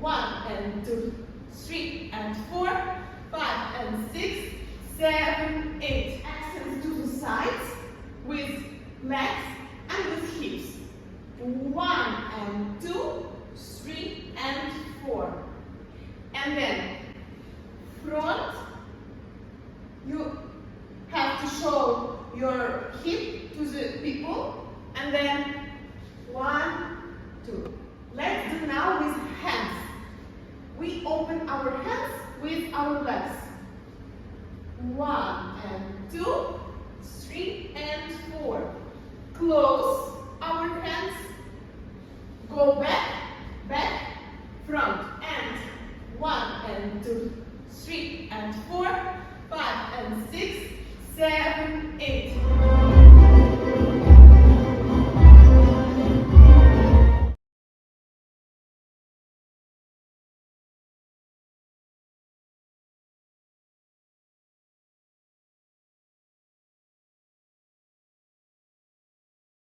1 and 2, 3 and 4, 5 and 6, 7, 8. Extend to the sides with legs and with hips. 1 and 2, 3 and 4. And then front, you have to show your hip to the people, and then 1, 2. Let's do now with hands. We open our hands with our legs. 1 and 2, 3 and 4. Close our hands. Go back, back, front, and 1 and 2, 3 and 4, 5 and 6, 7, 8.